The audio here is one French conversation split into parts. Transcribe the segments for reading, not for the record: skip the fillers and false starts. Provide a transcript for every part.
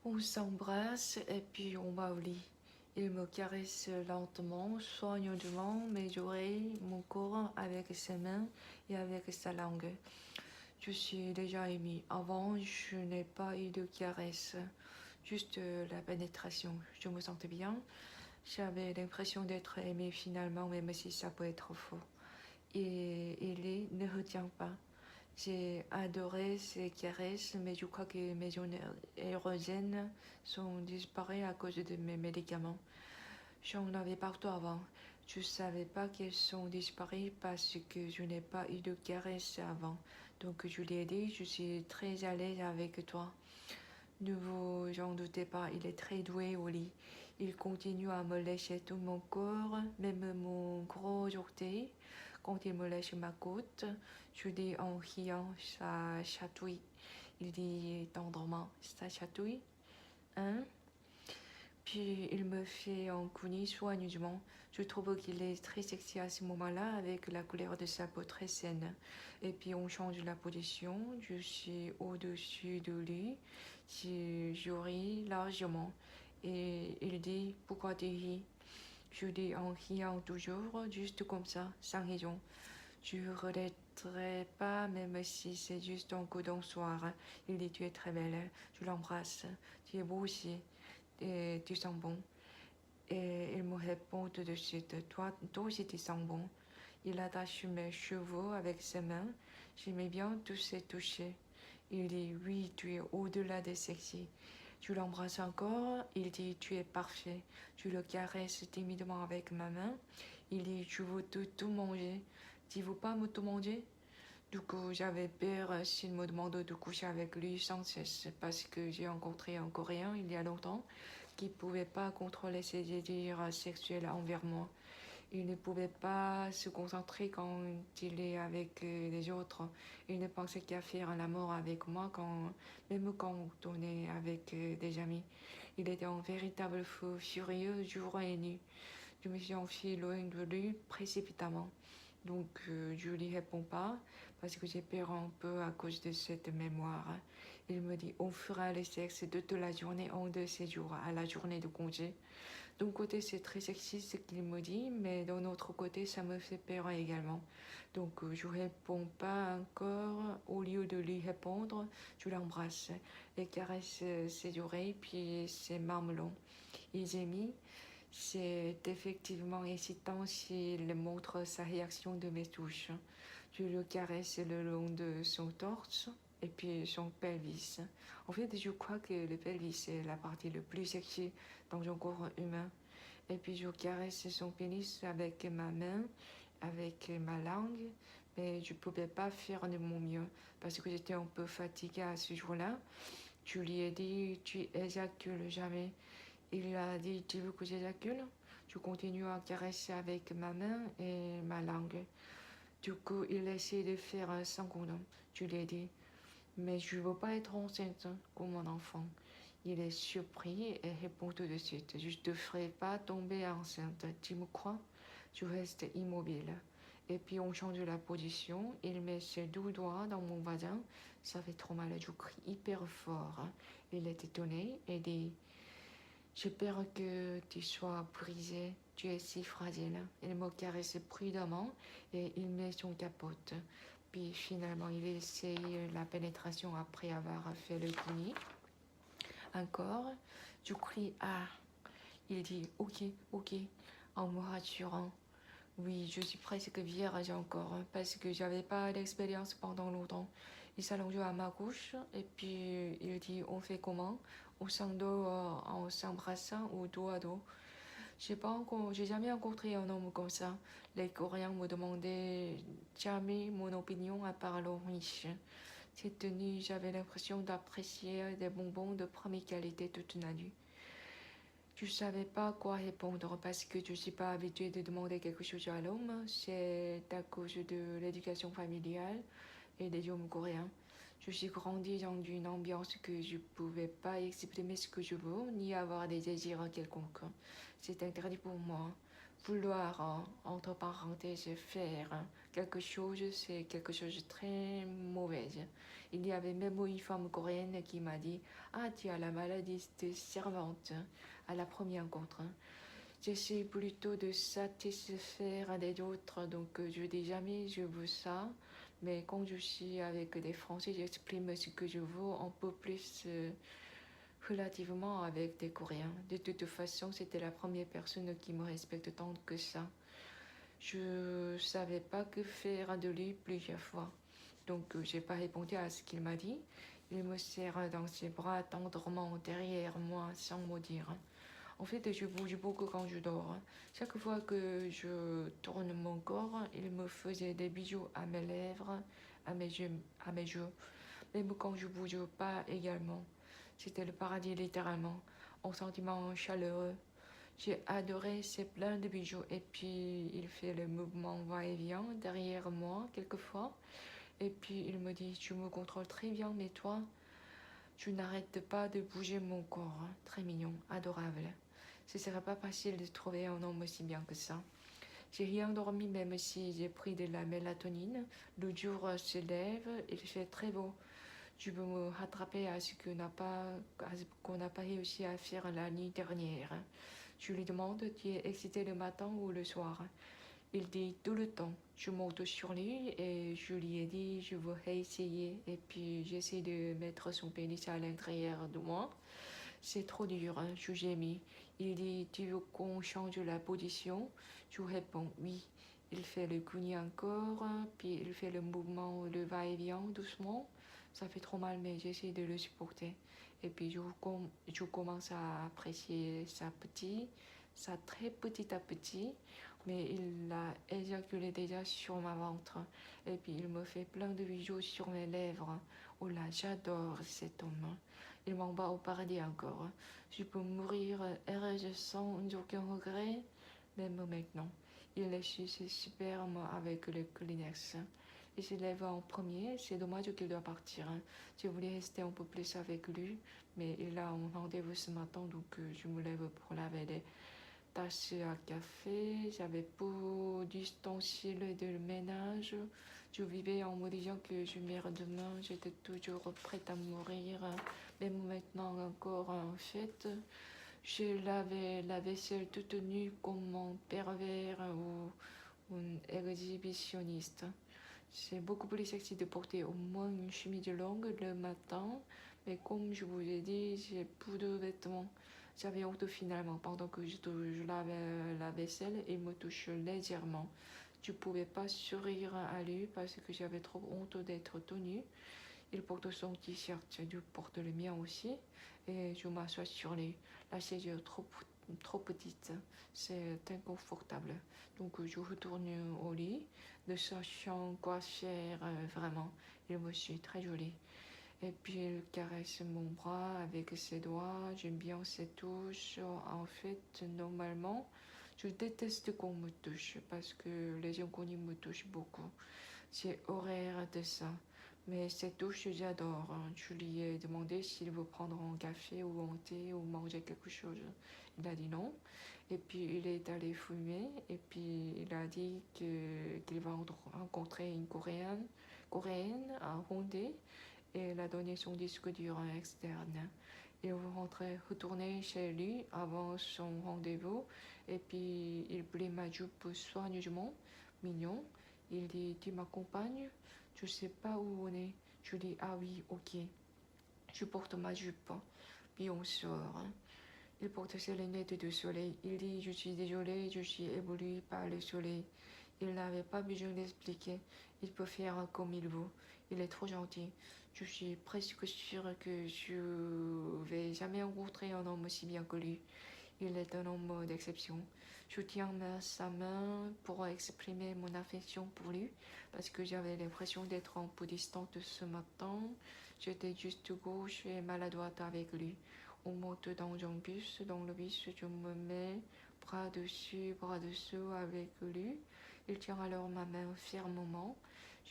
On s'embrasse et puis on va au lit. Il me caresse lentement, soigneusement mes oreilles, mon corps avec ses mains et avec sa langue. Je suis déjà émue. Avant, je n'ai pas eu de caresse, juste la pénétration. Je me sentais bien. J'avais l'impression d'être aimée finalement, même si ça peut être faux. Et il ne retient pas. J'ai adoré ces caresses, mais je crois que mes zones érogènes sont disparues à cause de mes médicaments. J'en avais partout avant. Je ne savais pas qu'elles sont disparues parce que je n'ai pas eu de caresses avant. Donc je lui ai dit, je suis très à l'aise avec toi. Ne vous en doutez pas, il est très doué au lit. Il continue à me lécher tout mon corps, même mon gros orteil. Quand il me lèche ma côte, je dis en riant, ça chatouille. Il dit tendrement, ça chatouille, hein? Puis il me fait en cuni soigneusement. Je trouve qu'il est très sexy à ce moment-là avec la couleur de sa peau très saine. Et puis on change la position. Je suis au-dessus de lui. Je ris largement. Et il dit pourquoi tu ris? Je dis en riant toujours, juste comme ça, sans raison. Je ne regretterai pas, même si c'est juste un coup d'un soir. Il dit tu es très belle. Je l'embrasse. Tu es beau aussi et tu sens bon. Et il me répond tout de suite, toi aussi tu sens bon. Il attache mes cheveux avec ses mains. J'aimais bien tous ces toucher. Il dit, oui, tu es au-delà des sexy. Je l'embrasse encore. Il dit, tu es parfait. Je le caresse timidement avec ma main. Il dit, je veux tout manger. Tu veux pas me tout manger? Du coup, j'avais peur s'il me demande de coucher avec lui sans cesse parce que j'ai rencontré un Coréen il y a longtemps qui ne pouvait pas contrôler ses désirs sexuels envers moi. Il ne pouvait pas se concentrer quand il est avec les autres. Il ne pensait qu'à faire l'amour avec moi, même quand on est avec des amis. Il était un véritable fou furieux jour et nuit. Je me suis enfuie loin de lui précipitamment. Donc je ne lui réponds pas parce que j'ai peur un peu à cause de cette mémoire. Il me dit on fera le sexe toute la journée en de ces jours, à la journée de congé. D'un côté c'est très sexy ce qu'il me dit, mais d'un autre côté ça me fait peur également. Donc je réponds pas encore, au lieu de lui répondre, je l'embrasse et caresse ses oreilles puis ses mamelons. Il gémit. C'est effectivement excitant s'il montre sa réaction de mes touches. Je le caresse le long de son torse et puis son pelvis. En fait, je crois que le pelvis est la partie la plus sexy dans un corps humain. Et puis je caresse son pénis avec ma main, avec ma langue, mais je ne pouvais pas faire de mon mieux parce que j'étais un peu fatiguée à ce jour-là. Je lui ai dit, tu éjacules jamais. Il a dit, tu veux que j'éjacule? Je continue à caresser avec ma main et ma langue. Du coup, il essaie de faire sans condom. Je lui ai dit, mais je ne veux pas être enceinte comme mon enfant. Il est surpris et répond tout de suite, je ne te ferai pas tomber enceinte, tu me crois? Je reste immobile. Et puis on change la position, il met ses 2 doigts dans mon vagin, ça fait trop mal, je crie hyper fort. Il est étonné et dit, j'ai peur que tu sois brisé, tu es si fragile. Il me caresse prudemment et il met son capote. Puis finalement, il essaye la pénétration après avoir fait le cuni. Encore, je crie ah. Il dit ok, ok, en me rassurant. Oui, je suis presque vierge encore parce que j'avais pas d'expérience pendant longtemps. Il s'allonge à ma couche et puis il dit on fait comment? On s'endort en s'embrassant ou dos à dos. J'ai jamais rencontré un homme comme ça. Les Coréens me demandaient jamais mon opinion à part leur riche. Cette nuit, j'avais l'impression d'apprécier des bonbons de première qualité toute la nuit. Je ne savais pas quoi répondre parce que je ne suis pas habituée de demander quelque chose à l'homme. C'est à cause de l'éducation familiale et des hommes coréens. Je suis grandi dans une ambiance que je ne pouvais pas exprimer ce que je veux, ni avoir des désirs quelconques. C'est interdit pour moi. Vouloir, entre parenthèses, faire quelque chose, c'est quelque chose de très mauvais. Il y avait même une femme coréenne qui m'a dit: Ah, tu as la maladie de servante à la première rencontre. J'essaie plutôt de satisfaire des autres, donc je dis jamais je veux ça. Mais quand je suis avec des Français, j'exprime ce que je veux un peu plus relativement avec des Coréens. De toute façon, c'était la première personne qui me respecte tant que ça. Je savais pas que faire de lui plusieurs fois. Donc j'ai pas répondu à ce qu'il m'a dit. Il me serre dans ses bras tendrement derrière moi sans me dire. En fait, je bouge beaucoup quand je dors. Chaque fois que je tourne mon corps, il me faisait des bisous à mes lèvres, à mes yeux, à mes yeux. Même quand je bouge pas également. C'était le paradis littéralement, un sentiment chaleureux. J'ai adoré ces plein de bijoux et puis il fait le mouvement va-et-vient derrière moi quelquefois. Et puis il me dit: Tu me contrôles très bien, mais toi, tu n'arrêtes pas de bouger mon corps. Très mignon, adorable. Ce serait pas facile de trouver un homme aussi bien que ça. J'ai rien dormi même si j'ai pris de la mélatonine. Le jour se lève, il fait très beau. Je veux me rattraper à ce qu'on n'a pas réussi à faire la nuit dernière. Je lui demande: Tu es excité le matin ou le soir? Il dit: Tout le temps. Je monte sur lui et je lui ai dit: Je veux réessayer. Et puis j'essaie de mettre son pénis à l'intérieur de moi. C'est trop dur, hein, je gémis. Il dit: Tu veux qu'on change la position? Je réponds: Oui. Il fait le coulis encore, puis il fait le mouvement, le va-et-vient doucement. Ça fait trop mal, mais j'essaie de le supporter. Et puis je commence à apprécier sa très petit à petit, mais il a éjaculé déjà sur ma ventre. Et puis il me fait plein de bijoux sur mes lèvres. Oh là, j'adore cet homme. Il m'envoie au paradis encore. Je peux mourir heureuse sans aucun regret, même maintenant. Il lèche ses spermes avec le Kleenex. Il se lève en premier, c'est dommage qu'il doit partir. Je voulais rester un peu plus avec lui, mais il a un rendez-vous ce matin, donc je me lève pour laver les tasses à café. J'avais peu d'ustensiles de ménage. Je vivais en me disant que je meurs demain. J'étais toujours prête à mourir, même maintenant encore en fait. Je lavais la vaisselle toute nue comme un pervers ou un exhibitionniste. C'est beaucoup plus sexy de porter au moins une chemise longue le matin, mais comme je vous ai dit, j'ai peu de vêtements. J'avais honte finalement. Pendant que je lavais la vaisselle, il me touche légèrement. Je ne pouvais pas sourire à lui parce que j'avais trop honte d'être tenue. Il porte son t-shirt, je porte le mien aussi, et je m'assois sur lui. La chaise est trop petite, c'est inconfortable. Donc je retourne au lit, ne sachant quoi faire vraiment. Il me suit très joli. Et puis il caresse mon bras avec ses doigts, j'aime bien ses touches. En fait, normalement, je déteste qu'on me touche parce que les inconnus me touchent beaucoup. J'ai horreur de ça. Mais cette touche, j'adore. Je lui ai demandé s'il veut prendre un café ou un thé ou manger quelque chose. Il a dit non. Et puis il est allé fumer. Et puis il a dit qu'il va rencontrer une coréenne à Hondé. Et elle a donné son disque dur externe. Il veut retourner chez lui avant son rendez-vous. Et puis il plie ma jupe soigneusement, mignon. Il dit: Tu m'accompagnes? Je sais pas où on est. Je dis: Ah oui, ok. Je porte ma jupe. Puis on sort. Il porte ses lunettes de soleil. Il dit: Je suis désolé, je suis ébloui par le soleil. Il n'avait pas besoin d'expliquer. Il peut faire comme il veut. Il est trop gentil. Je suis presque sûre que je vais jamais rencontrer un homme aussi bien que lui. Il est un homme d'exception. Je tiens sa main pour exprimer mon affection pour lui parce que j'avais l'impression d'être un peu distante ce matin. J'étais juste gauche et maladroite avec lui. On monte dans un bus. Dans le bus, je me mets bras dessus avec lui. Il tient alors ma main fermement.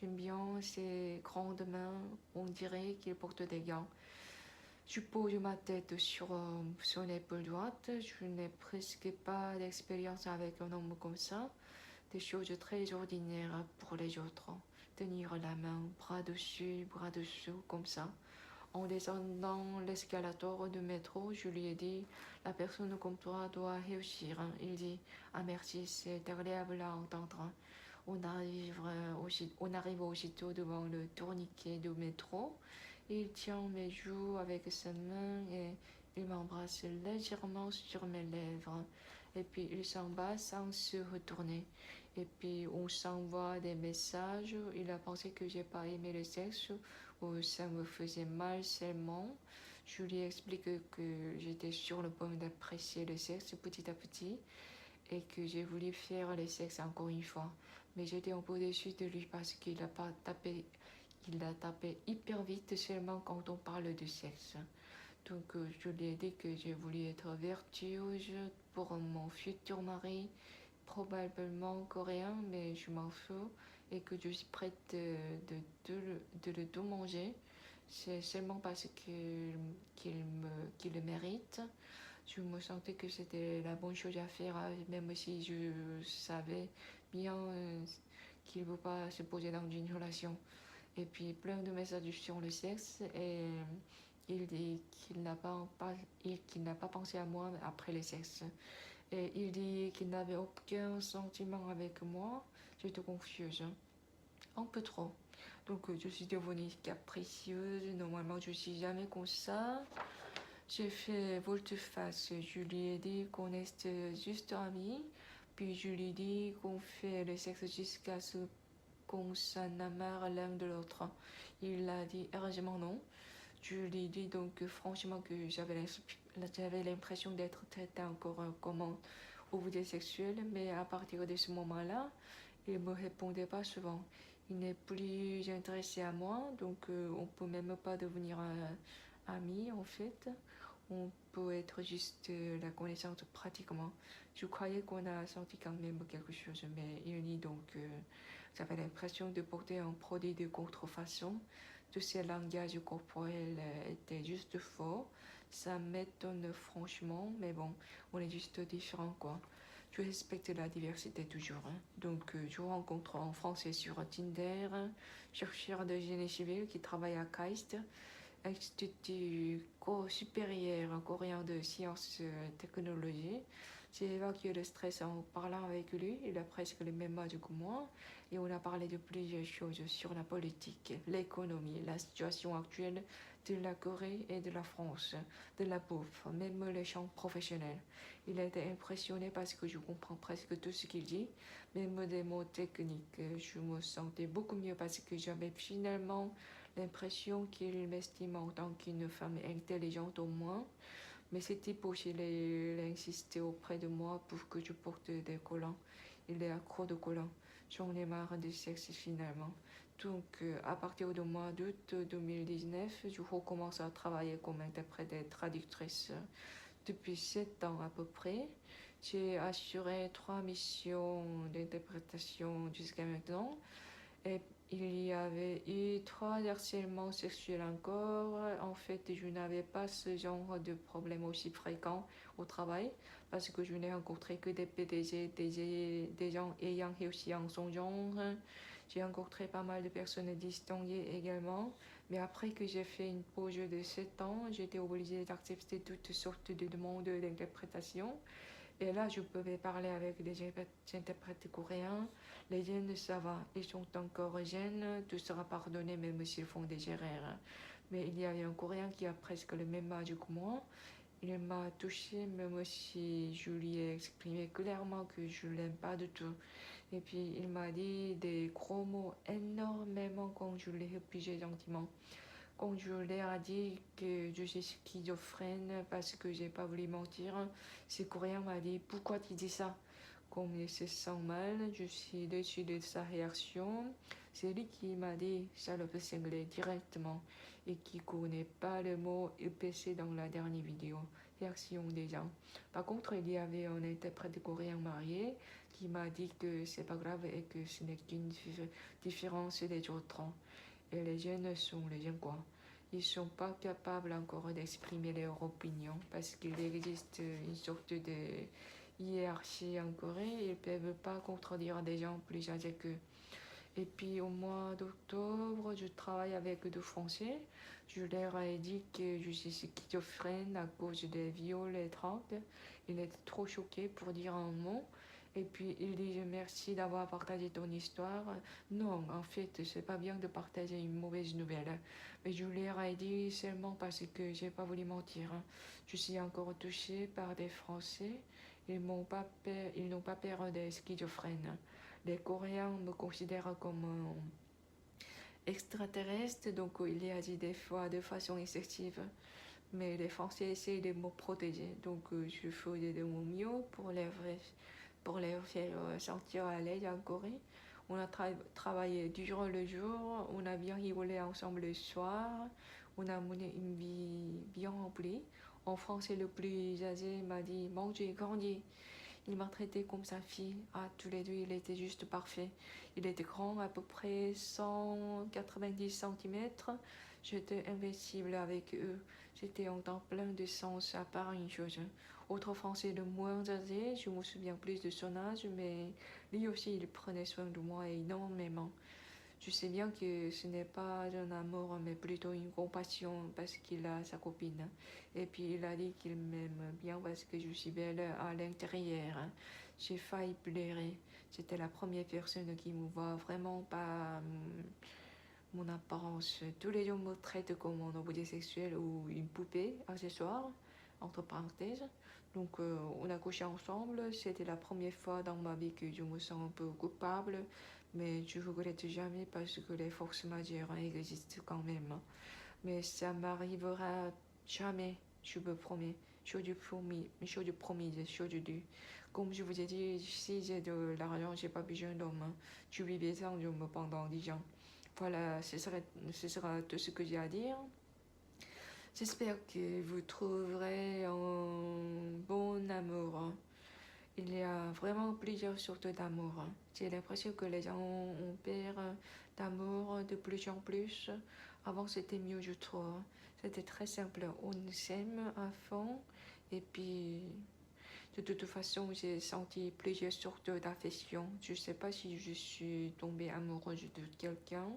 J'aime bien ses grandes mains, on dirait qu'il porte des gants. Je pose ma tête sur son épaule droite. Je n'ai presque pas d'expérience avec un homme comme ça. Des choses très ordinaires pour les autres. Tenir la main, bras dessus, bras dessous, comme ça. En descendant l'escalator de métro, je lui ai dit, la personne comme toi doit réussir. Il dit, ah merci, c'est agréable à entendre. On arrive aussitôt devant le tourniquet du métro. Il tient mes joues avec sa main et il m'embrasse légèrement sur mes lèvres. Et puis il s'en va sans se retourner. Et puis on s'envoie des messages. Il a pensé que j'ai pas aimé le sexe ou ça me faisait mal seulement. Je lui explique que j'étais sur le point d'apprécier le sexe petit à petit et que j'ai voulu faire le sexe encore une fois. Mais j'étais un peu déçue de lui parce qu'il a pas tapé, il a tapé hyper vite seulement quand on parle de sexe. Donc je lui ai dit que j'ai voulu être vertueuse pour mon futur mari, probablement coréen, mais je m'en fous, et que je suis prête de le manger. C'est seulement parce qu'il le mérite. Je me sentais que c'était la bonne chose à faire, même si je savais bien qu'il ne veut pas se poser dans une relation. Et puis plein de messages sur le sexe et il dit qu'il n'a pas pensé à moi après le sexe. Et il dit qu'il n'avait aucun sentiment avec moi. J'étais confuse, un peu trop. Donc je suis devenue capricieuse. Normalement je suis jamais comme ça. J'ai fait volte-face. Je lui ai dit qu'on est juste amis. Puis je lui ai dit qu'on fait le sexe jusqu'à ce qu'on s'en marre l'un de l'autre. Il a dit heureusement non. Je lui ai dit donc franchement que j'avais l'impression d'être traitée encore comme un objet sexuel, mais à partir de ce moment-là, il ne me répondait pas souvent. Il n'est plus intéressé à moi, donc on peut même pas devenir amis en fait. On peut être juste la connaissance pratiquement. Je croyais qu'on a senti quand même quelque chose, mais il dit donc j'avais l'impression de porter un produit de contrefaçon. Tous ces langages corporels étaient juste faux. Ça m'étonne franchement, mais bon, on est juste différents quoi. Je respecte la diversité toujours. Hein. Donc, je rencontre en français sur Tinder, chercheur de génie civil qui travaille à KAIST, Institut supérieur coréen de sciences et technologie. J'ai évacué le stress en parlant avec lui. Il a presque le même âge que moi. Et on a parlé de plusieurs choses sur la politique, l'économie, la situation actuelle de la Corée et de la France, de la bouffe, même les champs professionnels. Il a été impressionné parce que je comprends presque tout ce qu'il dit, même des mots techniques. Je me sentais beaucoup mieux parce que j'avais finalement l'impression qu'il m'estime en tant qu'une femme intelligente au moins. Mais c'était pour qu'il ait insisté auprès de moi pour que je porte des collants. Il est accro de collants. J'en ai marre du sexe finalement. Donc, à partir du mois d'août 2019, je recommence à travailler comme interprète et traductrice. Depuis 7 ans à peu près, j'ai assuré 3 missions d'interprétation jusqu'à maintenant. Et il y avait eu 3 harcèlements sexuels encore. En fait, je n'avais pas ce genre de problème aussi fréquent au travail parce que je n'ai rencontré que des PDG, des gens ayant réussi en son genre. J'ai rencontré pas mal de personnes distinguées également. Mais après que j'ai fait une pause de 7 ans, j'étais obligée d'accepter toutes sortes de demandes d'interprétation. Et là, je pouvais parler avec des interprètes coréens. Les jeunes, ça va, ils sont encore jeunes, tout sera pardonné même s'ils font des erreurs. Mais il y avait un Coréen qui a presque le même âge que moi. Il m'a touché même si je lui ai exprimé clairement que je ne l'aime pas du tout. Et puis il m'a dit des gros mots énormément quand je l'ai repugé gentiment. Quand je leur ai dit que je suis schizophrène parce que j'ai pas voulu mentir, ce Coréen m'a dit pourquoi tu dis ça? Comme il se sent mal, je suis déçue de sa réaction. C'est lui qui m'a dit salope cinglé directement et qui connaît pas le mot EPC dans la dernière vidéo. réaction des gens. Par contre, il y avait un interprète coréen marié qui m'a dit que c'est pas grave et que ce n'est qu'une différence des autres. Et les jeunes sont les jeunes quoi. Ils sont pas capables encore d'exprimer leur opinion parce qu'il existe une sorte de hiérarchie en Corée. Ils ne peuvent pas contredire des gens plus âgés qu'eux. Et puis au mois d'octobre, je travaille avec deux Français. Je leur ai dit que je suis schizophrène à cause des viols et tracts. Ils étaient trop choqués pour dire un mot. Et puis ils disent merci d'avoir partagé ton histoire. Non, en fait, c'est pas bien de partager une mauvaise nouvelle. Mais je leur ai dit seulement parce que j'ai pas voulu mentir. Je suis encore touchée par des Français. Ils n'ont pas peur des schizophrènes. Les Coréens me considèrent comme extraterrestre, donc il agit des fois de façon excessive. Mais les Français essayent de me protéger, donc je faisais de mon mieux pour les faire sentir à l'aise en Corée. On a travaillé dur le jour, on a bien rigolé ensemble le soir, on a mené une vie bien remplie. En français, le plus âgé m'a dit bon, j'ai grandi. Il m'a traité comme sa fille. Ah, tous les deux, il était juste parfait. Il était grand, à peu près 190 cm. J'étais invincible avec eux. J'étais en temps plein de sens, à part une chose. Autre Français de moins âgé, je me souviens plus de son âge, mais lui aussi, il prenait soin de moi énormément. Je sais bien que ce n'est pas un amour, mais plutôt une compassion parce qu'il a sa copine. Et puis il a dit qu'il m'aime bien parce que je suis belle à l'intérieur. J'ai failli pleurer. C'était la première personne qui me voit vraiment pas mon apparence. Tous les gens me traitent comme un objet sexuel ou une poupée accessoire, entre parenthèses. Donc on a couché ensemble. C'était la première fois dans ma vie que je me sens un peu coupable, mais je regrette jamais parce que les forces majeures existent quand même. Mais ça m'arrivera jamais, je me promets. Chose promise, chose due. Comme je vous ai dit, si j'ai de l'argent, j'ai pas besoin d'homme. Je vivais sans homme pendant 10 ans. Voilà, ce sera tout ce que j'ai à dire. J'espère que vous trouverez un bon amour. Il y a vraiment plusieurs sortes d'amour. J'ai l'impression que les gens ont peur d'amour de plus en plus. Avant, c'était mieux, je trouve. C'était très simple. On s'aime à fond. Et puis, de toute façon, j'ai senti plusieurs sortes d'affection. Je ne sais pas si je suis tombée amoureuse de quelqu'un.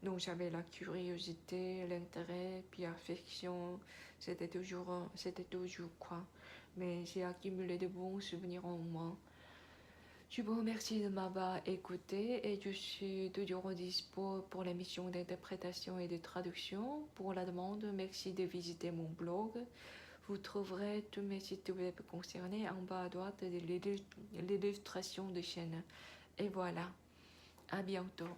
Donc, j'avais la curiosité, l'intérêt, puis l'affection. C'était toujours quoi. Mais j'ai accumulé de bons souvenirs en moi. Je vous remercie de m'avoir écouté et je suis toujours dispo pour les missions d'interprétation et de traduction. Pour la demande, merci de visiter mon blog. Vous trouverez tous mes sites web concernés en bas à droite de l'illustration de chaîne. Et voilà, à bientôt.